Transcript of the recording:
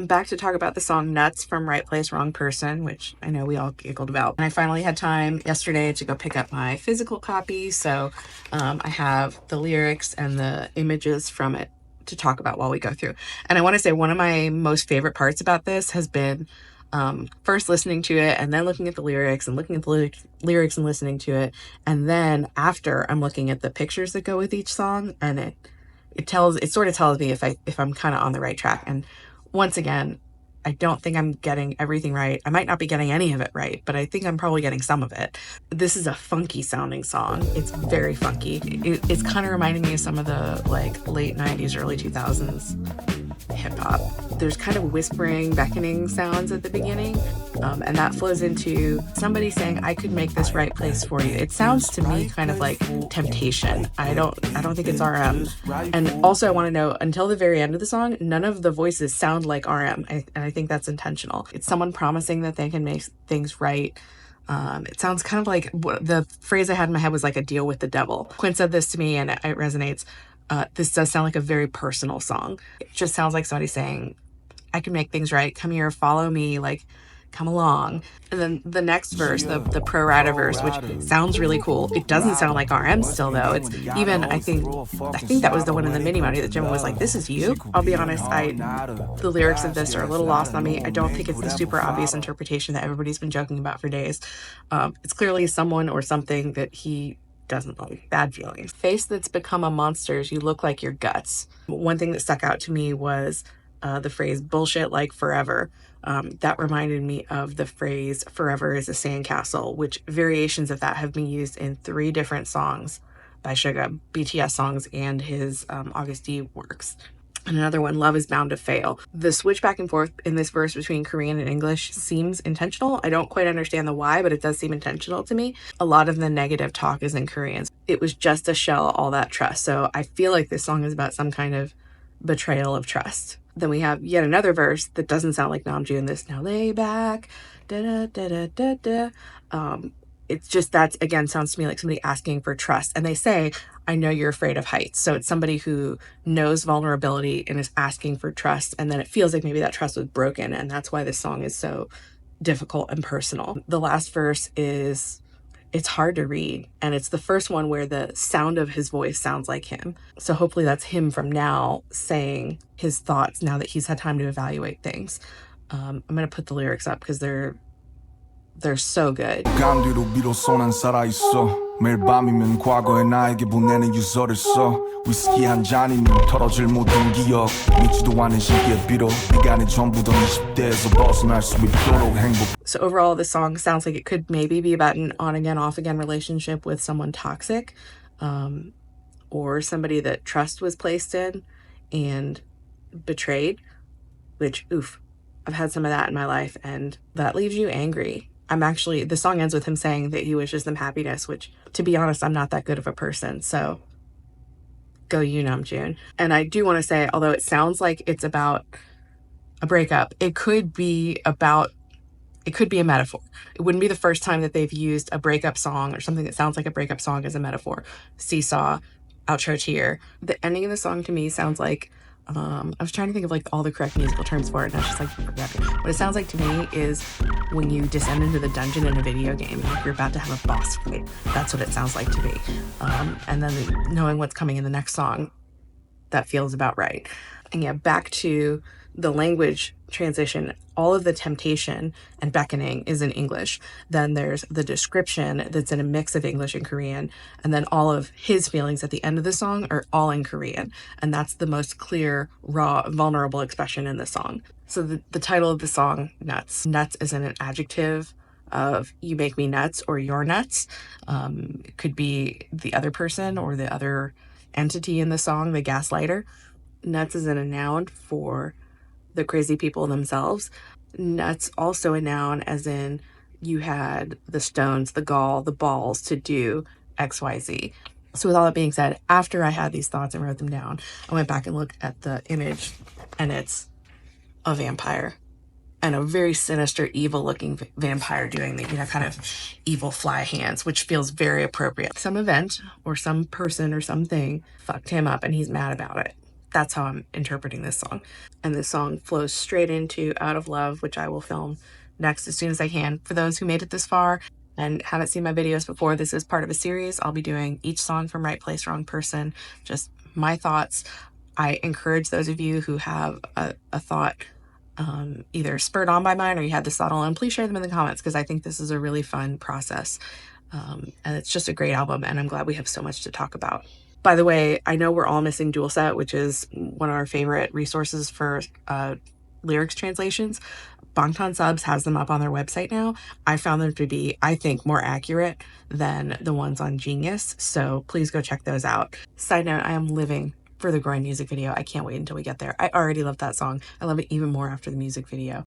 I'm back to talk about the song Nuts from Right Place, Wrong Person, which I know we all giggled about. And I finally had time yesterday to go pick up my physical copy, so I have the lyrics and the images from it to talk about while we go through. And I want to say one of my most favorite parts about this has been first listening to it and then looking at the lyrics and looking at the lyrics and listening to it. And then after, I'm looking at the pictures that go with each song, and it sort of tells me if I'm kind of on the right track. And once again, I don't think I'm getting everything right. I might not be getting any of it right, but I think I'm probably getting some of it. This is a funky sounding song. It's very funky. It's kind of reminding me of some of the like late 90s, early 2000s hip hop. There's kind of whispering, beckoning sounds at the beginning, and that flows into somebody saying, "I could make this right place for you." It sounds to me kind of like Temptation. I don't think it's RM. And also I want to know, until the very end of the song, none of the voices sound like RM, and I think that's intentional. It's someone promising that they can make things right. It sounds kind of like the phrase I had in my head was like a deal with the devil. Quinn said this to me and it resonates. This does sound like a very personal song. It just sounds like somebody saying, "I can make things right. Come here, follow me, like, come along." And then the next verse, the pro rata verse, which sounds really cool. It doesn't sound like RM still, though. It's even, I think that was the one in the mini money that Jim was like, "This is you." I'll be honest, the lyrics of this are a little lost on me. I don't think it's the super obvious interpretation that everybody's been joking about for days. It's clearly someone or something that he doesn't like. Bad feelings. "Face that's become a monster's, you look like your guts." One thing that stuck out to me was the phrase "bullshit like forever." That reminded me of the phrase "forever is a sandcastle," which variations of that have been used in 3 different songs by Suga, BTS songs, and his August D works. And another one, "Love is bound to fail." The switch back and forth in this verse between Korean and English seems intentional. I don't quite understand the why, but it does seem intentional to me. A lot of the negative talk is in Korean. "It was just a shell, all that trust." So I feel like this song is about some kind of betrayal of trust. Then we have yet another verse that doesn't sound like Namjoon. This, "Now lay back, da da da da da da." It's just, that again sounds to me like somebody asking for trust. And they say, "I know you're afraid of heights." So it's somebody who knows vulnerability and is asking for trust. And then it feels like maybe that trust was broken. And that's why this song is so difficult and personal. The last verse it's hard to read. And it's the first one where the sound of his voice sounds like him. So hopefully that's him from now saying his thoughts now that he's had time to evaluate things. I'm going to put the lyrics up because they're so good. 매일 밤이면 과거의 나에게 보내는 유서를 써 위스키 한 잔이면 털어질 모든 기억 믿지도 않은 시기에 비록 네가 전부던 20대에서 벗어날 수 있도록 행복. So overall, this song sounds like it could maybe be about an on-again, off-again relationship with someone toxic, or somebody that trust was placed in and betrayed, which, oof, I've had some of that in my life, and that leaves you angry. The song ends with him saying that he wishes them happiness, which, to be honest, I'm not that good of a person. So go you, Namjoon. And I do want to say, although it sounds like it's about a breakup, it could be a metaphor. It wouldn't be the first time that they've used a breakup song or something that sounds like a breakup song as a metaphor. Seesaw, outro tear. The ending of the song to me sounds like, I was trying to think of like all the correct musical terms for it, and I was just like, forget it. What it sounds like to me is when you descend into the dungeon in a video game, like you're about to have a boss fight. That's what it sounds like to me. And then knowing what's coming in the next song, that feels about right. And yeah, back to the language transition, all of the temptation and beckoning is in English. Then there's the description that's in a mix of English and Korean. And then all of his feelings at the end of the song are all in Korean. And that's the most clear, raw, vulnerable expression in the song. So the title of the song, Nuts. Nuts is an adjective of you make me nuts or you're nuts. It could be the other person or the other entity in the song, the gaslighter. Nuts is a noun for the crazy people themselves. Nuts also a noun as in you had the stones, the gall, the balls to do XYZ. So with all that being said, after I had these thoughts and wrote them down, I went back and looked at the image, and it's a vampire. And a very sinister, evil-looking vampire doing the, kind of evil fly hands, which feels very appropriate. Some event or some person or something fucked him up, and he's mad about it. That's how I'm interpreting this song. And this song flows straight into Out of Love, which I will film next as soon as I can. For those who made it this far and haven't seen my videos before, this is part of a series. I'll be doing each song from Right Place, Wrong Person, just my thoughts. I encourage those of you who have a thought either spurred on by mine or you had this thought alone, please share them in the comments, because I think this is a really fun process. And it's just a great album, and I'm glad we have so much to talk about. By the way, I know we're all missing Dual Set, which is one of our favorite resources for lyrics translations. Bangtan Subs has them up on their website now. I found them to be, I think, more accurate than the ones on Genius, so please go check those out. Side note, I am living for the Groin music video. I can't wait until we get there. I already love that song. I love it even more after the music video.